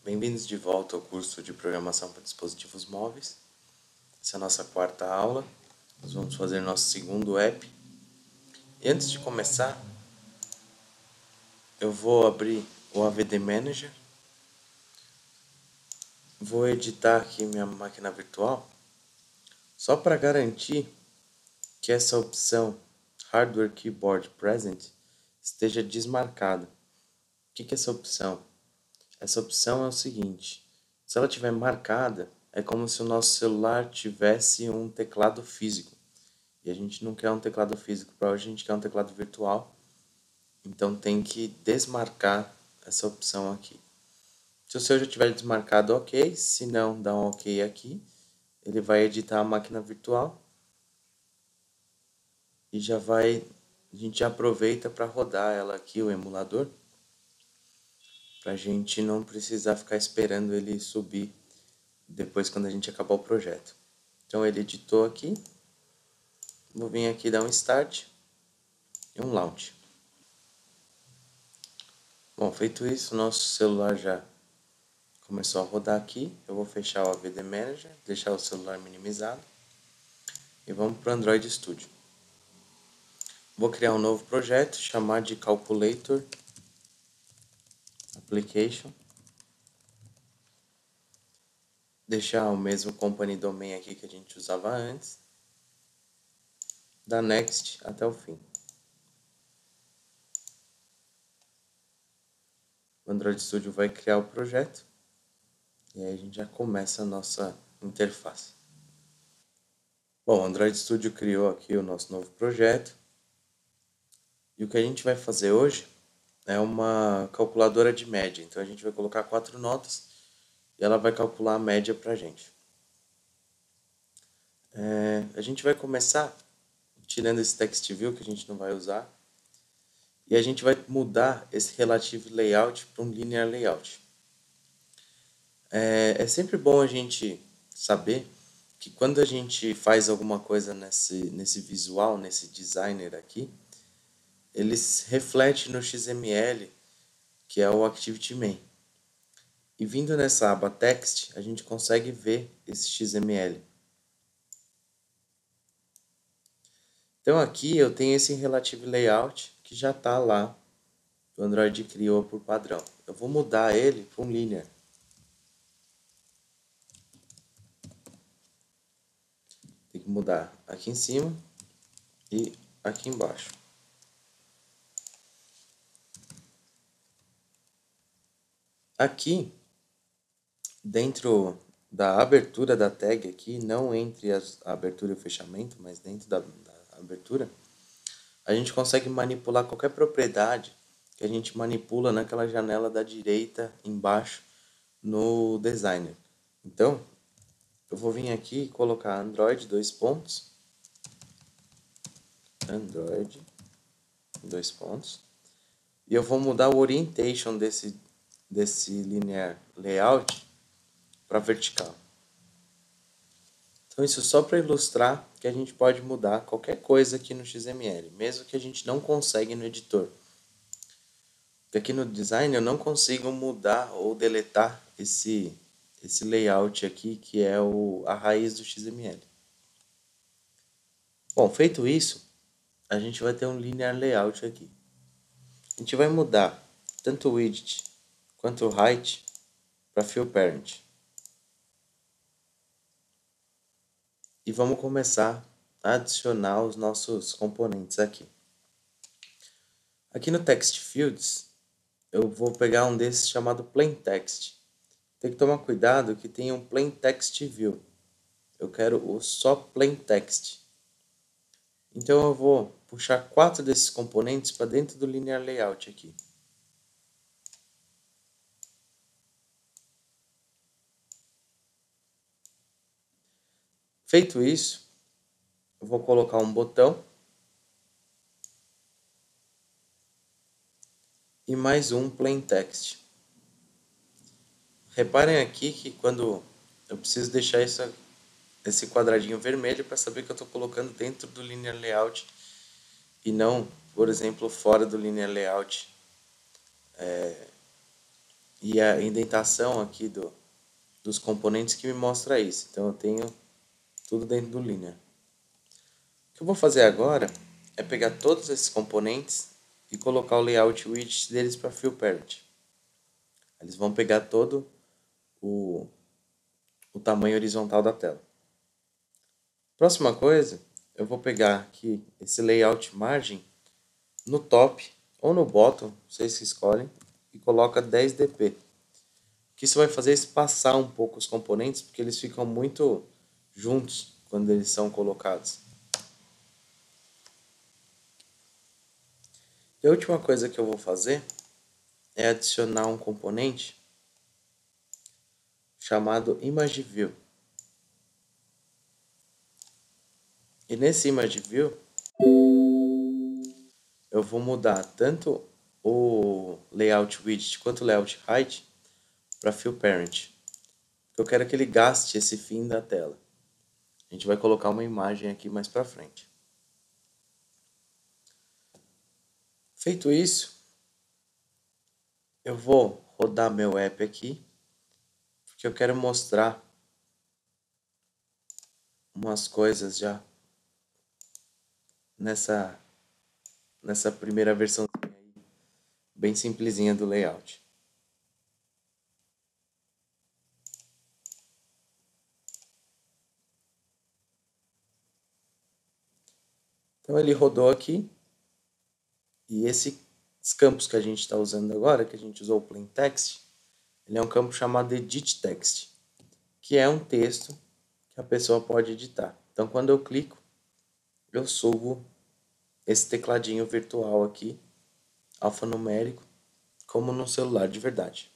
Bem-vindos de volta ao curso de Programação para Dispositivos Móveis. Essa é a nossa quarta aula. Nós vamos fazer nosso segundo app. E antes de começar, eu vou abrir o AVD Manager. Vou editar aqui minha máquina virtual, só para garantir que essa opção Hardware Keyboard Present esteja desmarcada. O que é essa opção? Essa opção é o seguinte: se ela estiver marcada, é como se o nosso celular tivesse um teclado físico. E a gente não quer um teclado físico para hoje, a gente quer um teclado virtual. Então tem que desmarcar essa opção aqui. Se o seu já tiver desmarcado, ok. Se não, dá um ok aqui. Ele vai editar a máquina virtual. E a gente já aproveita para rodar ela aqui, o emulador. Para a gente não precisar ficar esperando ele subir depois quando a gente acabar o projeto. Então ele editou aqui. Vou vir aqui dar um Start e um Launch. Bom, feito isso, nosso celular já começou a rodar aqui. Eu vou fechar o AVD Manager, deixar o celular minimizado. E vamos para o Android Studio. Vou criar um novo projeto, chamar de Calculator Application. Deixar o mesmo company domain aqui que a gente usava antes. Dar Next até o fim. O Android Studio vai criar o projeto. E aí a gente já começa a nossa interface. Bom, o Android Studio criou aqui o nosso novo projeto. E o que a gente vai fazer hoje é uma calculadora de média. Então a gente vai colocar 4 notas e ela vai calcular a média para a gente. A gente vai começar tirando esse text view que a gente não vai usar. E a gente vai mudar esse relative layout para um linear layout. É sempre bom a gente saber que quando a gente faz alguma coisa nesse visual, nesse designer aqui, ele reflete no XML, que é o Activity Main. E vindo nessa aba Text, a gente consegue ver esse XML. Então aqui eu tenho esse Relative Layout que já está lá, o Android criou por padrão. Eu vou mudar ele para um Linear. Tem que mudar aqui em cima e aqui embaixo. Aqui, dentro da abertura da tag aqui, não entre a abertura e o fechamento, mas dentro da abertura, a gente consegue manipular qualquer propriedade que a gente manipula naquela janela da direita embaixo no designer. Então, eu vou vir aqui e colocar Android, Android, e eu vou mudar o orientation desse linear layout para vertical. Então isso só para ilustrar que a gente pode mudar qualquer coisa aqui no XML, mesmo que a gente não consiga no editor. Porque aqui no design eu não consigo mudar ou deletar esse layout aqui, que é a raiz do XML. Bom, feito isso, a gente vai ter um linear layout aqui. A gente vai mudar tanto o widget quanto o height para fill parent. E vamos começar a adicionar os nossos componentes aqui. Aqui no Text Fields, eu vou pegar um desses chamado Plain Text. Tem que tomar cuidado que tem um Plain Text View. Eu quero o só Plain Text. Então eu vou puxar 4 desses componentes para dentro do Linear Layout aqui. Feito isso, eu vou colocar um botão e mais um Plain Text. Reparem aqui que quando eu preciso deixar esse quadradinho vermelho para saber que eu estou colocando dentro do Linear Layout e não, por exemplo, fora do Linear Layout e a indentação aqui dos componentes que me mostra isso. Então eu tenho tudo dentro do Linear. O que eu vou fazer agora é pegar todos esses componentes e colocar o layout widget deles para FillParent. Eles vão pegar todo o tamanho horizontal da tela. Próxima coisa, eu vou pegar aqui esse layout margem no top ou no bottom, vocês que escolhem, e coloca 10 dp. O que isso vai fazer é espaçar um pouco os componentes, porque eles ficam muito juntos quando eles são colocados. E a última coisa que eu vou fazer é adicionar um componente chamado ImageView. E nesse ImageView eu vou mudar tanto o layout widget quanto o layout height para FillParent. Eu quero que ele gaste esse fim da tela. A gente vai colocar uma imagem aqui mais para frente. Feito isso, eu vou rodar meu app aqui, porque eu quero mostrar umas coisas já nessa primeira versão bem simplesinha do layout. Então ele rodou aqui, e esses campos que a gente está usando agora, que a gente usou o plain text, ele é um campo chamado edit text, que é um texto que a pessoa pode editar. Então quando eu clico, eu subo esse tecladinho virtual aqui, alfanumérico, como no celular de verdade.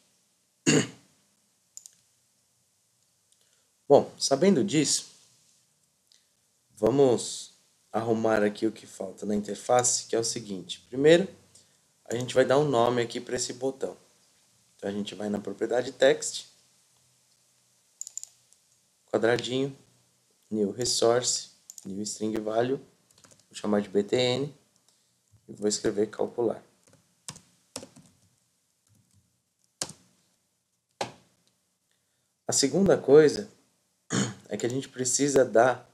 Bom, sabendo disso, vamos arrumar aqui o que falta na interface, que é o seguinte. Primeiro, a gente vai dar um nome aqui para esse botão. Então a gente vai na propriedade text, quadradinho, new resource, new string value, vou chamar de btn e vou escrever calcular. A segunda coisa é que a gente precisa dar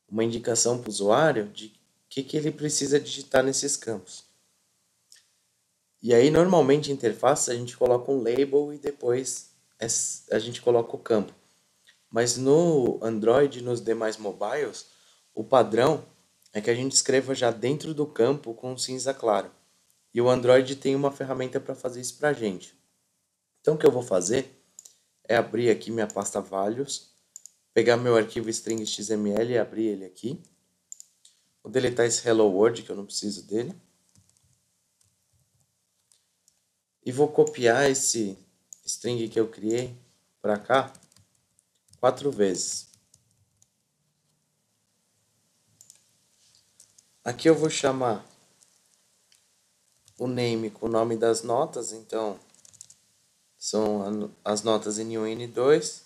uma indicação para o usuário de que ele precisa digitar nesses campos. E aí, normalmente, em interface, a gente coloca um label e depois a gente coloca o campo. Mas no Android e nos demais mobiles, o padrão é que a gente escreva já dentro do campo com cinza claro. E o Android tem uma ferramenta para fazer isso para a gente. Então, o que eu vou fazer é abrir aqui minha pasta values, pegar meu arquivo string.xml e abrir ele aqui. Vou deletar esse hello world, que eu não preciso dele. E vou copiar esse string que eu criei para cá 4 vezes. Aqui eu vou chamar o name com o nome das notas, então são as notas N1 e N2,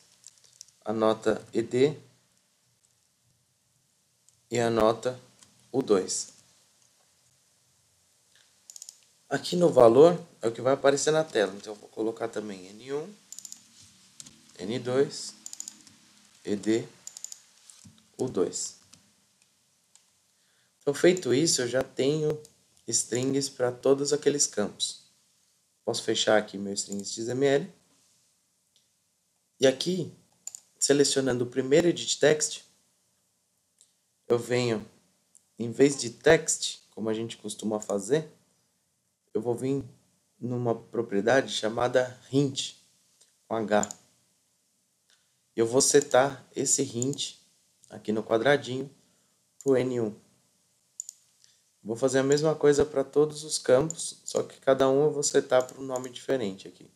a nota ED e a nota U2. Aqui no valor é o que vai aparecer na tela, então eu vou colocar também N1, N2, ED, U2. Então, feito isso, eu já tenho strings para todos aqueles campos. Posso fechar aqui meu strings.xml. E aqui, selecionando o primeiro edit text, eu venho, em vez de text, como a gente costuma fazer, eu vou vir numa propriedade chamada hint, com H. Eu vou setar esse hint aqui no quadradinho para o N1. Vou fazer a mesma coisa para todos os campos, só que cada um eu vou setar para um nome diferente aqui.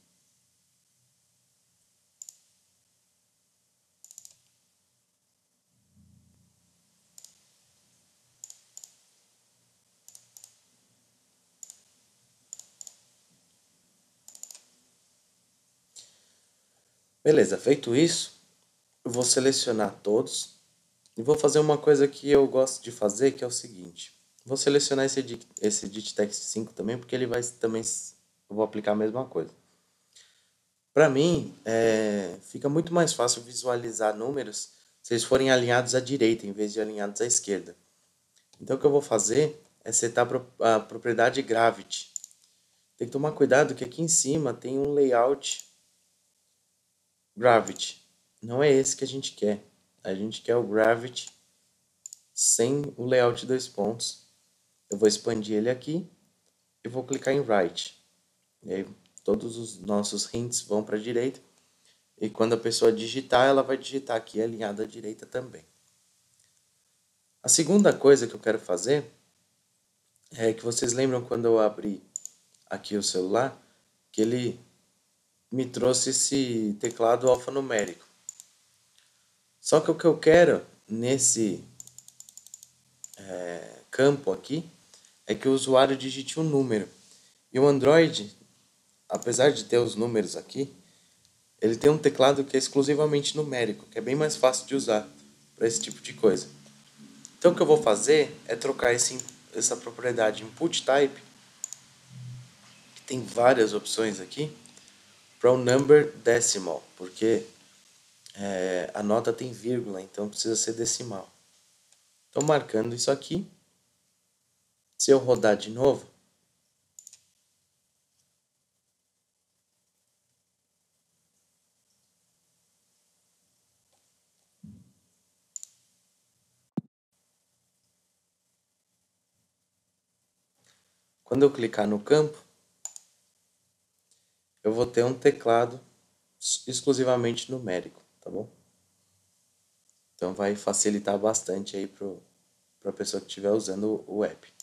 Beleza, feito isso, eu vou selecionar todos e vou fazer uma coisa que eu gosto de fazer, que é o seguinte. Vou selecionar esse edit text 5 também, porque ele vai também, eu vou aplicar a mesma coisa. Para mim, fica muito mais fácil visualizar números se eles forem alinhados à direita em vez de alinhados à esquerda. Então, o que eu vou fazer é setar a propriedade Gravity. Tem que tomar cuidado que aqui em cima tem um layout Gravity. Não é esse que a gente quer. A gente quer o Gravity sem o layout 2 pontos. Eu vou expandir ele aqui e vou clicar em Right. E aí todos os nossos hints vão para a direita. E quando a pessoa digitar, ela vai digitar aqui alinhado à direita também. A segunda coisa que eu quero fazer é que vocês lembram quando eu abri aqui o celular, que ele me trouxe esse teclado alfanumérico. Só que o que eu quero nesse campo aqui é que o usuário digite um número. E o Android, apesar de ter os números aqui, ele tem um teclado que é exclusivamente numérico, que é bem mais fácil de usar para esse tipo de coisa. Então o que eu vou fazer é trocar essa propriedade input type, que tem várias opções aqui, para o number decimal, porque a nota tem vírgula, então precisa ser decimal. Estou marcando isso aqui. Se eu rodar de novo, quando eu clicar no campo, eu vou ter um teclado exclusivamente numérico, tá bom? Então vai facilitar bastante aí para a pessoa que estiver usando o app.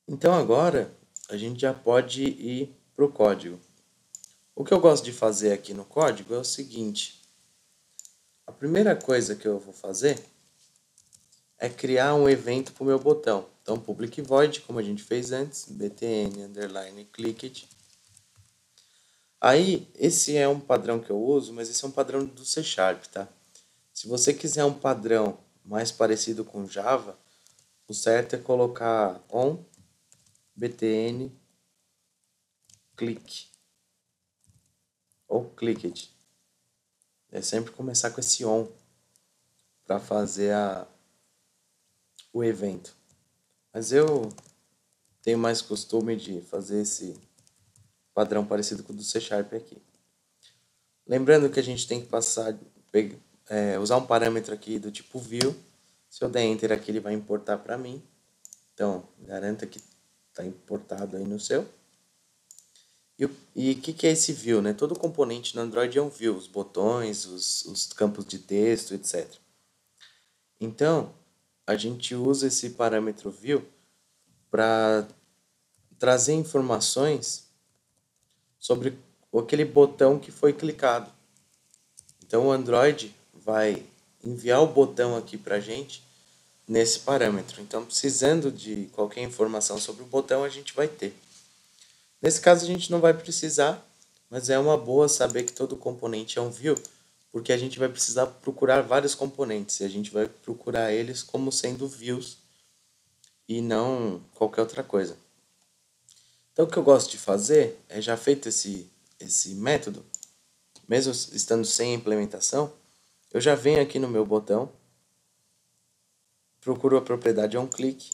Então agora a gente já pode ir para o código. O que eu gosto de fazer aqui no código é o seguinte. A primeira coisa que eu vou fazer é criar um evento para o meu botão. Então, public void, como a gente fez antes, btn underline clicked. Aí, esse é um padrão que eu uso, mas esse é um padrão do C Sharp, tá? Se você quiser um padrão mais parecido com Java, o certo é colocar on btn click ou clicked. É sempre começar com esse on para fazer o evento. Mas eu tenho mais costume de fazer esse padrão parecido com o do C Sharp aqui. Lembrando que a gente tem que usar um parâmetro aqui do tipo view. Se eu der enter aqui, ele vai importar para mim. Então, garanta que está importado aí no seu. E o que é esse view, né? Todo componente no Android é um view, os botões, os campos de texto, etc. Então, a gente usa esse parâmetro view para trazer informações sobre aquele botão que foi clicado. Então, o Android vai enviar o botão aqui para a gente nesse parâmetro. Então, precisando de qualquer informação sobre o botão, a gente vai ter. Nesse caso, a gente não vai precisar, mas é uma boa saber que todo componente é um view, porque a gente vai precisar procurar vários componentes e a gente vai procurar eles como sendo views e não qualquer outra coisa. Então, o que eu gosto de fazer é, já feito esse método, mesmo estando sem implementação, eu já venho aqui no meu botão, procuro a propriedade onClick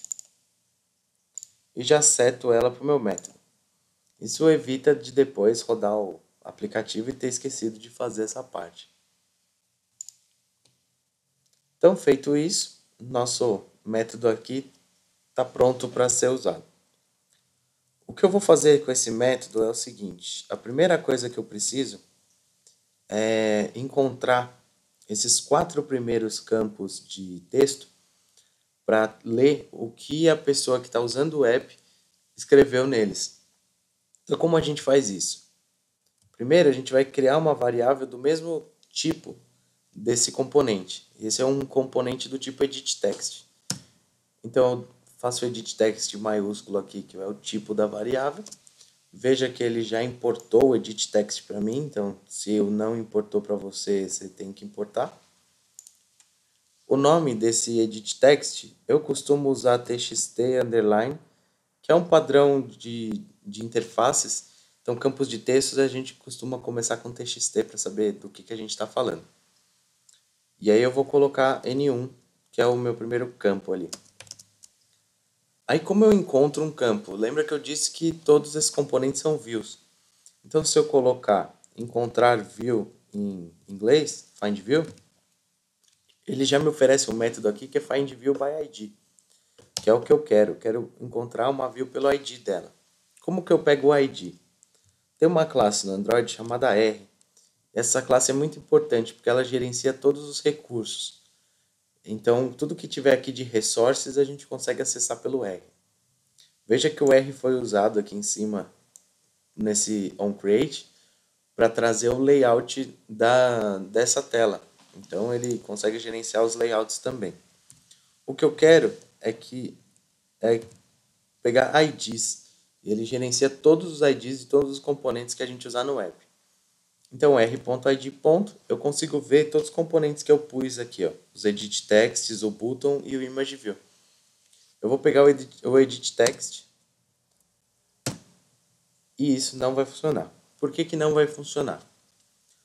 e já seto ela para o meu método. Isso evita de depois rodar o aplicativo e ter esquecido de fazer essa parte. Então, feito isso, nosso método aqui está pronto para ser usado. O que eu vou fazer com esse método é o seguinte: a primeira coisa que eu preciso é encontrar esses 4 primeiros campos de texto para ler o que a pessoa que está usando o app escreveu neles. Então, como a gente faz isso? Primeiro, a gente vai criar uma variável do mesmo tipo desse componente. Esse é um componente do tipo editText. Então, eu faço o editText maiúsculo aqui, que é o tipo da variável. Veja que ele já importou o editText para mim, então se eu não importou para você, você tem que importar. O nome desse editText, eu costumo usar txt underline, que é um padrão de interfaces. Então, campos de textos a gente costuma começar com TXT para saber do que a gente está falando. E aí eu vou colocar N1, que é o meu primeiro campo ali. Aí como eu encontro um campo? Lembra que eu disse que todos esses componentes são views. Então se eu colocar encontrar view em inglês, find view, ele já me oferece um método aqui que é find view by ID, que é o que eu quero. Eu quero encontrar uma view pelo ID dela. Como que eu pego o ID? Tem uma classe no Android chamada R. Essa classe é muito importante porque ela gerencia todos os recursos. Então, tudo que tiver aqui de resources a gente consegue acessar pelo R. Veja que o R foi usado aqui em cima nesse onCreate para trazer o layout dessa tela. Então, ele consegue gerenciar os layouts também. O que eu quero é pegar IDs. E ele gerencia todos os IDs e todos os componentes que a gente usar no web. Então, r.id. Eu consigo ver todos os componentes que eu pus aqui, ó, os edit texts, o button e o image view. Eu vou pegar o edit text e isso não vai funcionar. Por que não vai funcionar?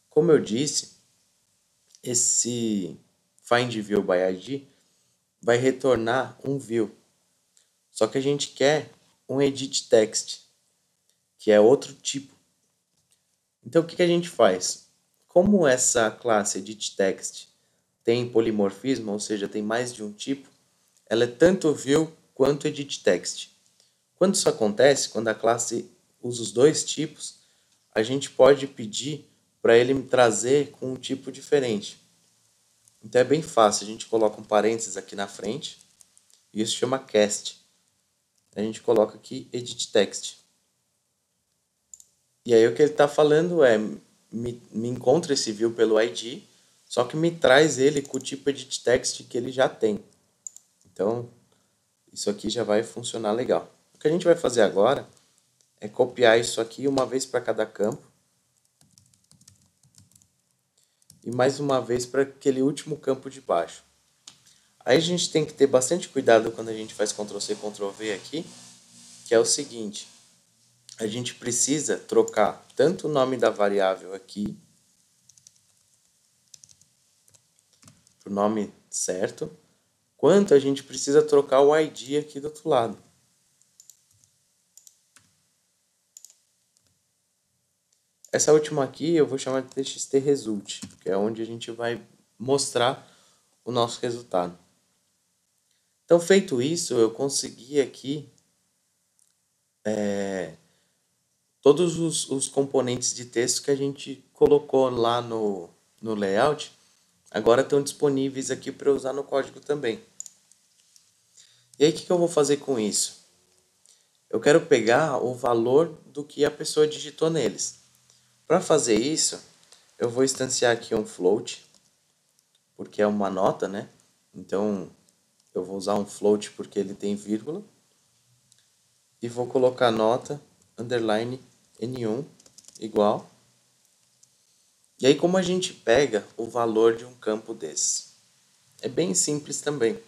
Como eu disse, esse find view by ID vai retornar um view. Só que a gente quer um edit text, que é outro tipo. Então, o que a gente faz? Como essa classe edit text tem polimorfismo, ou seja, tem mais de um tipo, ela é tanto view quanto edit text. Quando isso acontece, quando a classe usa os dois tipos, a gente pode pedir para ele me trazer com um tipo diferente. Então é bem fácil, a gente coloca um parênteses aqui na frente, e isso chama cast. A gente coloca aqui edit text. E aí o que ele está falando é, me encontra esse view pelo ID, só que me traz ele com o tipo edit text que ele já tem. Então, isso aqui já vai funcionar legal. O que a gente vai fazer agora é copiar isso aqui uma vez para cada campo. E mais uma vez para aquele último campo de baixo. Aí a gente tem que ter bastante cuidado quando a gente faz Ctrl+C, Ctrl+V aqui, que é o seguinte. A gente precisa trocar tanto o nome da variável aqui, para o nome certo, quanto a gente precisa trocar o ID aqui do outro lado. Essa última aqui eu vou chamar de txt_result, que é onde a gente vai mostrar o nosso resultado. Então, feito isso, eu consegui aqui todos os componentes de texto que a gente colocou lá no layout, agora estão disponíveis aqui para usar no código também. E aí, o que eu vou fazer com isso? Eu quero pegar o valor do que a pessoa digitou neles. Para fazer isso, eu vou instanciar aqui um float, porque é uma nota, né? Então, eu vou usar um float porque ele tem vírgula. E vou colocar nota, underline, N1, igual. E aí, como a gente pega o valor de um campo desse? É bem simples também.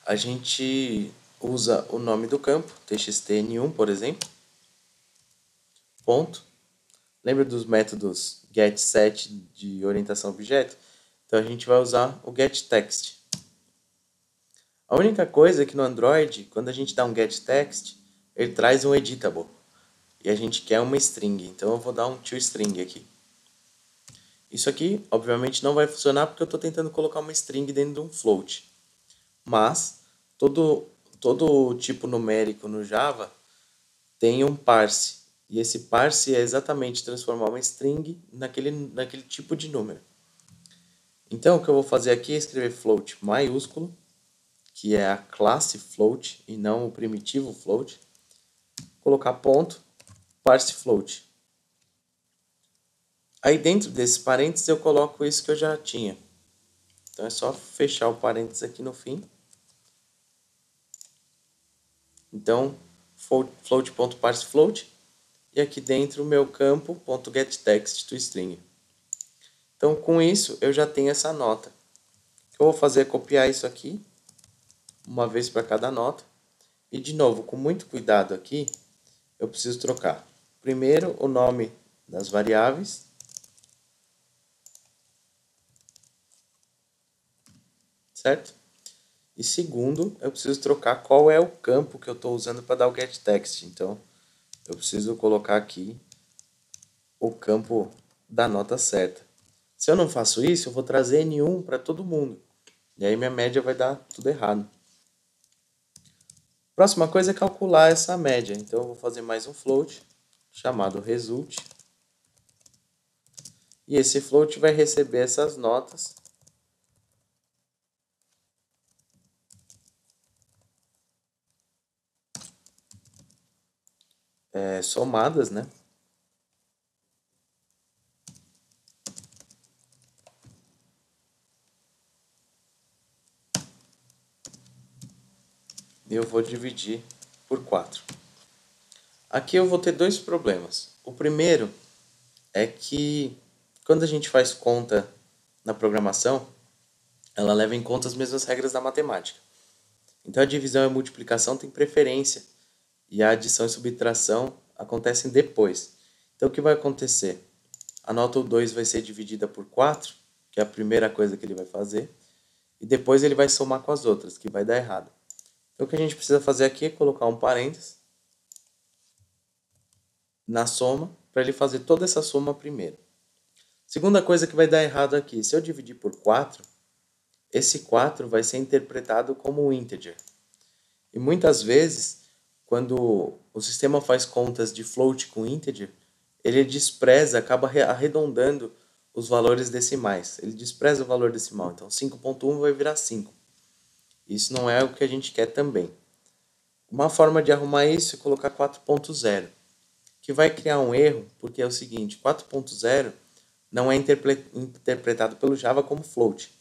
A gente usa o nome do campo, txtn1, por exemplo, ponto. Lembra dos métodos get, set de orientação a objeto? Então, a gente vai usar o getText. A única coisa é que no Android, quando a gente dá um getText, ele traz um editable. E a gente quer uma string, então eu vou dar um toString aqui. Isso aqui, obviamente, não vai funcionar porque eu estou tentando colocar uma string dentro de um float. Mas, todo tipo numérico no Java tem um parse. E esse parse é exatamente transformar uma string naquele tipo de número. Então, o que eu vou fazer aqui é escrever float maiúsculo, que é a classe float e não o primitivo float. Colocar ponto, parse float. Aí dentro desse parênteses eu coloco isso que eu já tinha. Então é só fechar o parênteses aqui no fim. Então, float.parsefloat. E aqui dentro o meu campo .getText toString. Então com isso eu já tenho essa nota. O que eu vou fazer é copiar isso aqui, uma vez para cada nota. E de novo, com muito cuidado aqui, eu preciso trocar primeiro o nome das variáveis, certo? E segundo, eu preciso trocar qual é o campo que eu estou usando para dar o getText. Então, eu preciso colocar aqui o campo da nota certa. Se eu não faço isso, eu vou trazer N1 para todo mundo. E aí minha média vai dar tudo errado. Próxima coisa é calcular essa média. Então eu vou fazer mais um float chamado result. E esse float vai receber essas notas somadas, né? E eu vou dividir por 4. Aqui eu vou ter dois problemas. O primeiro é que quando a gente faz conta na programação, ela leva em conta as mesmas regras da matemática. Então a divisão e a multiplicação têm preferência e a adição e subtração acontecem depois. Então o que vai acontecer? A nota 2 vai ser dividida por 4, que é a primeira coisa que ele vai fazer, e depois ele vai somar com as outras, que vai dar errado. Então o que a gente precisa fazer aqui é colocar um parênteses na soma, para ele fazer toda essa soma primeiro. Segunda coisa que vai dar errado aqui, se eu dividir por 4, esse 4 vai ser interpretado como um integer. E muitas vezes, quando o sistema faz contas de float com integer, ele despreza, acaba arredondando os valores decimais. Ele despreza o valor decimal. Então, 5.1 vai virar 5. Isso não é o que a gente quer também. Uma forma de arrumar isso é colocar 4.0, que vai criar um erro, porque é o seguinte, 4.0 não é interpretado pelo Java como float.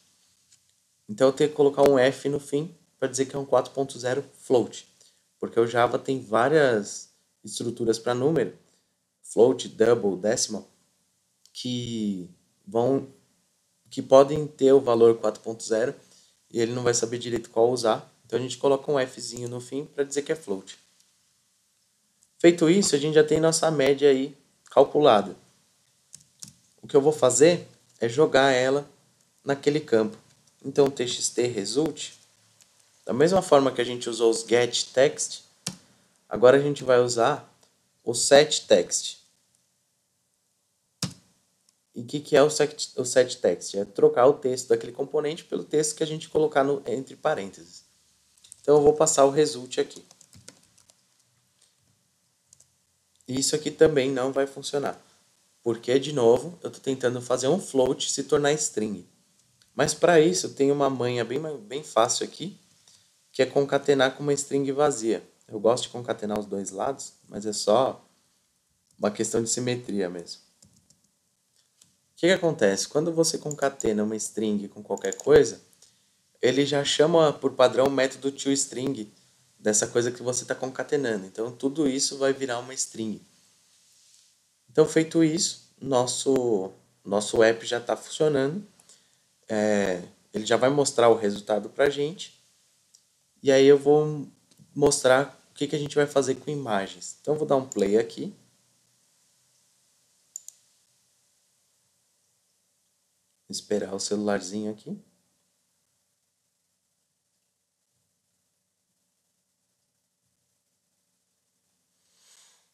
Então eu tenho que colocar um F no fim para dizer que é um 4.0 float, porque o Java tem várias estruturas para número, float, double, decimal, que podem ter o valor 4.0 e ele não vai saber direito qual usar. Então a gente coloca um Fzinho no fim para dizer que é float. Feito isso, a gente já tem nossa média aí calculada. O que eu vou fazer é jogar ela naquele campo. Então txt result, da mesma forma que a gente usou os getText, agora a gente vai usar o setText. E o que é o setText? É trocar o texto daquele componente pelo texto que a gente colocar entre parênteses. Então eu vou passar o result aqui. E isso aqui também não vai funcionar. Porque, de novo, eu estou tentando fazer um float se tornar string. Mas para isso tem uma manha bem fácil aqui, que é concatenar com uma string vazia. Eu gosto de concatenar os dois lados, mas é só uma questão de simetria mesmo. O que acontece? Quando você concatena uma string com qualquer coisa, ele já chama por padrão o método toString dessa coisa que você está concatenando. Então tudo isso vai virar uma string. Então feito isso, nosso app já está funcionando. Ele já vai mostrar o resultado para a gente. E aí eu vou mostrar o que a gente vai fazer com imagens. Então eu vou dar um play aqui. Esperar o celularzinho aqui.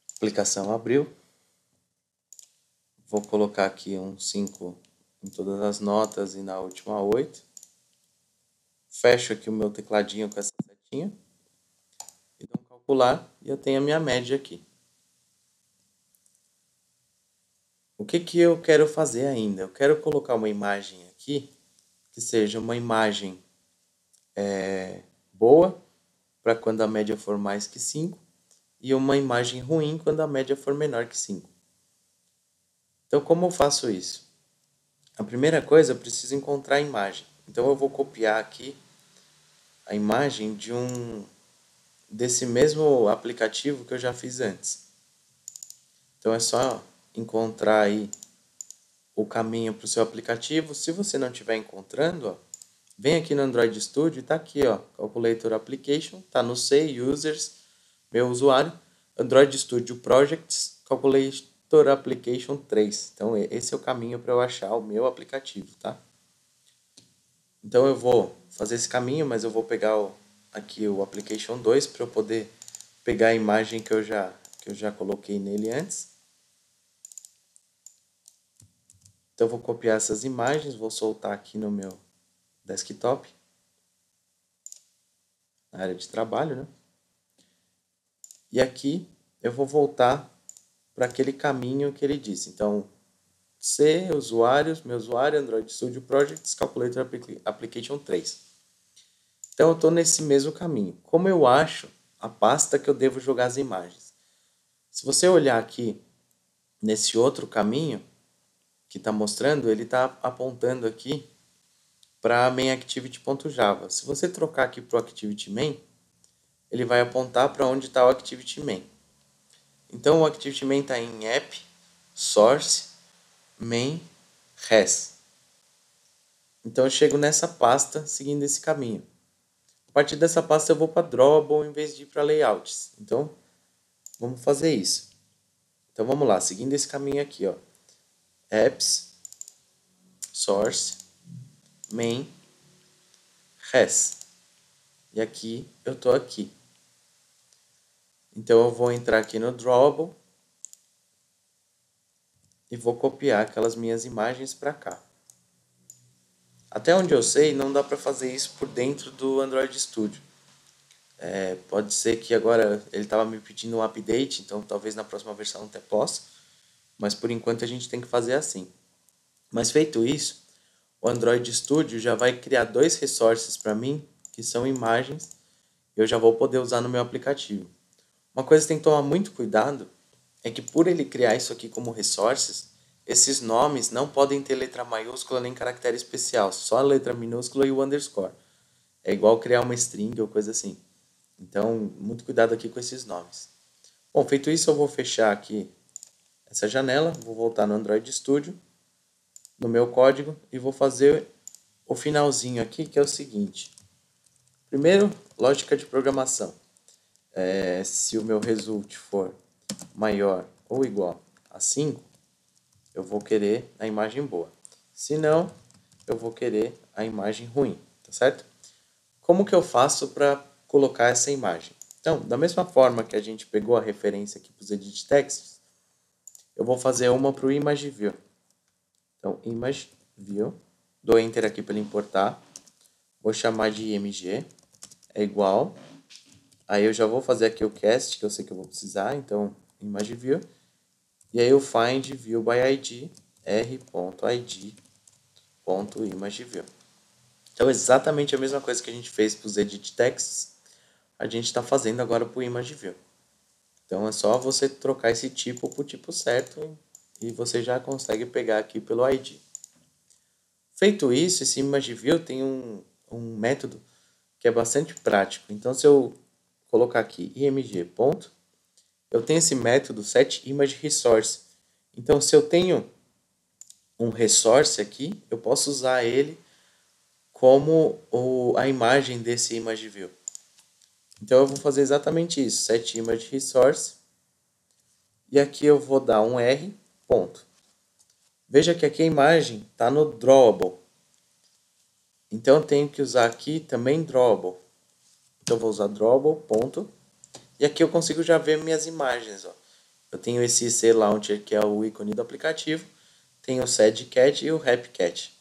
A aplicação abriu. Vou colocar aqui um 5 em todas as notas e na última 8. Fecho aqui o meu tecladinho com essa setinha. E dou um calcular e eu tenho a minha média aqui. O que eu quero fazer ainda? Eu quero colocar uma imagem aqui que seja uma imagem boa para quando a média for mais que 5 e uma imagem ruim quando a média for menor que 5. Então, como eu faço isso? A primeira coisa, eu preciso encontrar a imagem. Então, eu vou copiar aqui a imagem desse mesmo aplicativo que eu já fiz antes. Então, é só encontrar aí o caminho para o seu aplicativo. Se você não estiver encontrando, vem aqui no Android Studio e tá aqui, ó, Calculator Application, tá no C, Users, meu usuário, Android Studio Projects, Calculator Application 3. Então, esse é o caminho para eu achar o meu aplicativo, tá? Então, eu vou fazer esse caminho, mas eu vou pegar aqui o Application 2 para eu poder pegar a imagem que eu já coloquei nele antes. Então, eu vou copiar essas imagens, vou soltar aqui no meu desktop, na área de trabalho, né? E aqui eu vou voltar para aquele caminho que ele disse. Então, C, usuários, meu usuário, Android Studio Projects, Calculator Application 3. Então, eu estou nesse mesmo caminho. Como eu acho a pasta que eu devo jogar as imagens? Se você olhar aqui nesse outro caminho que está mostrando, ele está apontando aqui para mainActivity.java. Se você trocar aqui para o ActivityMain, ele vai apontar para onde está o ActivityMain. Então, o ActivityMain está em App, Source, Main, Res. Então, eu chego nessa pasta seguindo esse caminho. A partir dessa pasta, eu vou para Drawable em vez de ir para Layouts. Então, vamos fazer isso. Então, vamos lá, seguindo esse caminho aqui, ó. Apps, Source, Main, Res. E aqui, eu estou aqui. Então, eu vou entrar aqui no Drawable e vou copiar aquelas minhas imagens para cá. Até onde eu sei, não dá para fazer isso por dentro do Android Studio. Pode ser que agora ele estava me pedindo um update, então talvez na próxima versão até possa. Mas por enquanto a gente tem que fazer assim. Mas feito isso, o Android Studio já vai criar dois resources para mim, que são imagens, e eu já vou poder usar no meu aplicativo. Uma coisa que tem que tomar muito cuidado é que por ele criar isso aqui como resources, esses nomes não podem ter letra maiúscula nem caractere especial, só a letra minúscula e o underscore. É igual criar uma string ou coisa assim. Então, muito cuidado aqui com esses nomes. Bom, feito isso, eu vou fechar aqui essa janela, vou voltar no Android Studio, no meu código, e vou fazer o finalzinho aqui, que é o seguinte. Primeiro, lógica de programação. Se o meu result for maior ou igual a 5, eu vou querer a imagem boa. Se não, eu vou querer a imagem ruim, tá certo? Como que eu faço para colocar essa imagem? Então, da mesma forma que a gente pegou a referência aqui para os edit texts, eu vou fazer uma para o image view. Então, image view, dou enter aqui para ele importar, vou chamar de img, é igual, aí eu já vou fazer aqui o cast, que eu sei que eu vou precisar, então, image view, e aí eu find view by id, r.id.imageview. Então, exatamente a mesma coisa que a gente fez para os edit texts, a gente está fazendo agora para o image view. Então, é só você trocar esse tipo para o tipo certo e você já consegue pegar aqui pelo ID. Feito isso, esse image view tem um método que é bastante prático. Então, se eu colocar aqui img ponto, eu tenho esse método setImageResource. Então, se eu tenho um resource aqui, eu posso usar ele como a imagem desse image view. Então, eu vou fazer exatamente isso, setImageResource, e aqui eu vou dar um R, ponto. Veja que aqui a imagem está no Drawable. Então, eu tenho que usar aqui também Drawable. Então, eu vou usar Drawable, ponto. E aqui eu consigo já ver minhas imagens. Ó. Eu tenho esse C Launcher, que é o ícone do aplicativo. Tenho o SedCat e o RapCat.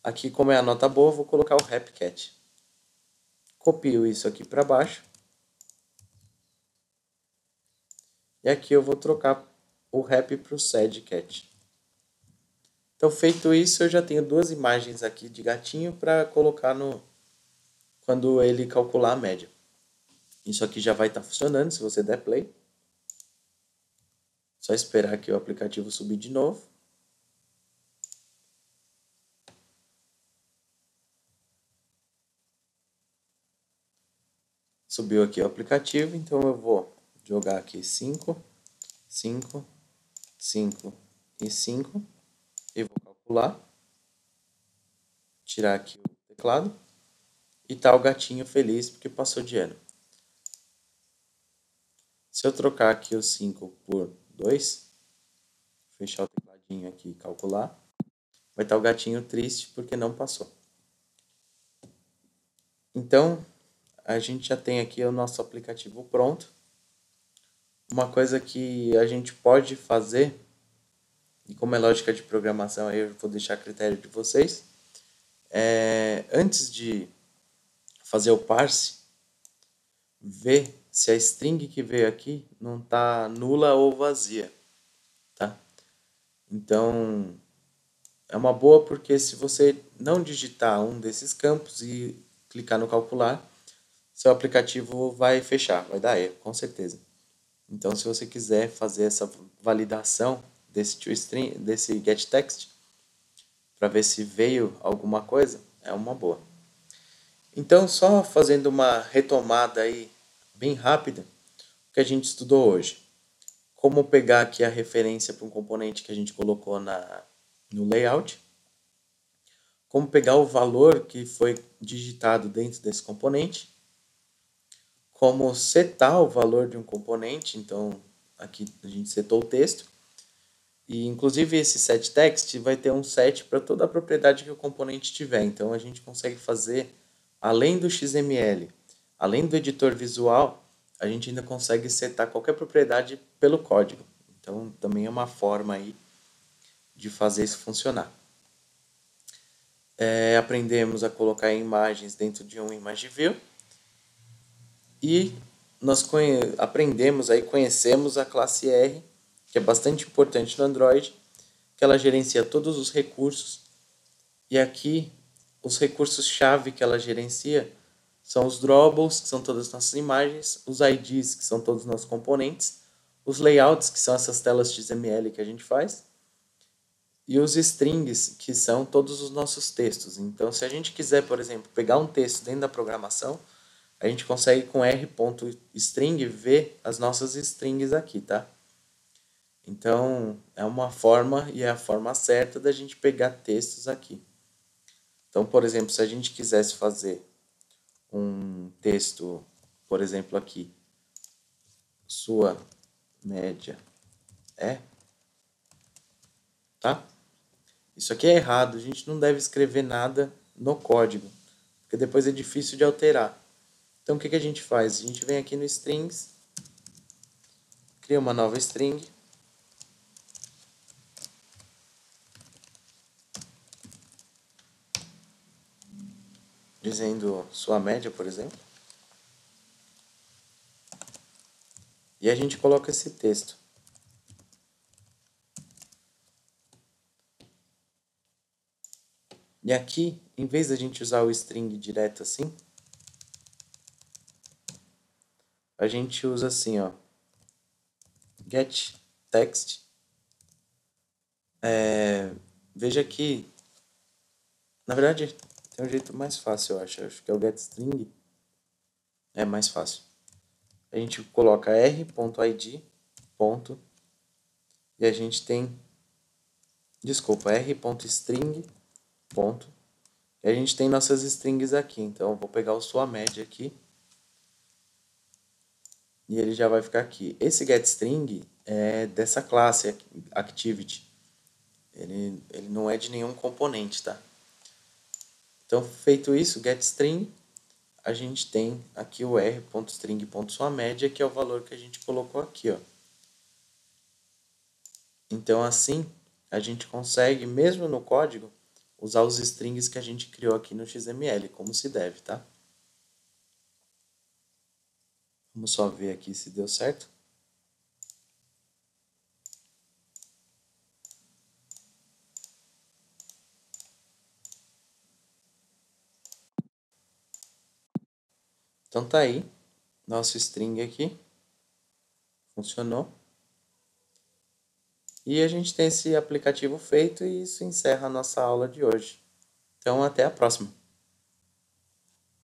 Aqui, como é a nota boa, eu vou colocar o RapCat. Copio isso aqui para baixo. E aqui eu vou trocar o Rap para o SedCat. Então, feito isso, eu já tenho duas imagens aqui de gatinho para colocar quando ele calcular a média. Isso aqui já vai estar funcionando se você der play. Só esperar que o aplicativo subir de novo. Subiu aqui o aplicativo, então eu vou jogar aqui 5, 5, 5 e 5 e vou calcular. Tirar aqui o teclado e tá o gatinho feliz porque passou de ano. Se eu trocar aqui o 5 por 2, fechar o tecladinho aqui e calcular, vai estar o gatinho triste porque não passou. Então, a gente já tem aqui o nosso aplicativo pronto. Uma coisa que a gente pode fazer, e como é lógica de programação, aí eu vou deixar a critério de vocês, antes de fazer o parse, ver se a string que veio aqui não está nula ou vazia, tá? Então, é uma boa porque se você não digitar um desses campos e clicar no calcular, seu aplicativo vai fechar, vai dar erro, com certeza. Então, se você quiser fazer essa validação desse toString, desse getText, para ver se veio alguma coisa, é uma boa. Então, só fazendo uma retomada aí bem rápida, o que a gente estudou hoje. Como pegar aqui a referência para um componente que a gente colocou no layout. Como pegar o valor que foi digitado dentro desse componente. Como setar o valor de um componente. Então, aqui a gente setou o texto. E, inclusive, esse setText vai ter um set para toda a propriedade que o componente tiver. Então, a gente consegue fazer, além do XML, além do editor visual, a gente ainda consegue setar qualquer propriedade pelo código. Então, também é uma forma aí de fazer isso funcionar. Aprendemos a colocar imagens dentro de um Image View. E nós aprendemos aí, conhecemos a classe R, que é bastante importante no Android, que ela gerencia todos os recursos. E aqui, os recursos-chave que ela gerencia são os drawables, que são todas as nossas imagens, os IDs, que são todos os nossos componentes, os layouts, que são essas telas XML que a gente faz, e os strings, que são todos os nossos textos. Então, se a gente quiser, por exemplo, pegar um texto dentro da programação, a gente consegue com r.string ver as nossas strings aqui, tá? Então, é uma forma e é a forma certa da gente pegar textos aqui. Então, por exemplo, se a gente quisesse fazer um texto, por exemplo, aqui, sua média é, tá? Isso aqui é errado, a gente não deve escrever nada no código, porque depois é difícil de alterar. Então, o que a gente faz? A gente vem aqui no strings, cria uma nova string, dizendo sua média, por exemplo. E a gente coloca esse texto. E aqui, em vez da gente usar o string direto assim, a gente usa assim, ó, getText. Veja que, na verdade, tem um jeito mais fácil, eu acho. Acho que é o getString. É mais fácil. A gente coloca r.id, ponto, e a gente tem, desculpa, r.string, ponto, e a gente tem nossas strings aqui. Então, eu vou pegar o sua média aqui, e ele já vai ficar aqui. Esse getString é dessa classe Activity. Ele não é de nenhum componente, tá? Então, feito isso, getString, a gente tem aqui o r.string.soamédia, que é o valor que a gente colocou aqui, ó. Então, assim, a gente consegue, mesmo no código, usar os strings que a gente criou aqui no XML, como se deve, tá? Vamos só ver aqui se deu certo. Então tá aí, nosso string aqui, funcionou. E a gente tem esse aplicativo feito e isso encerra a nossa aula de hoje. Então até a próxima.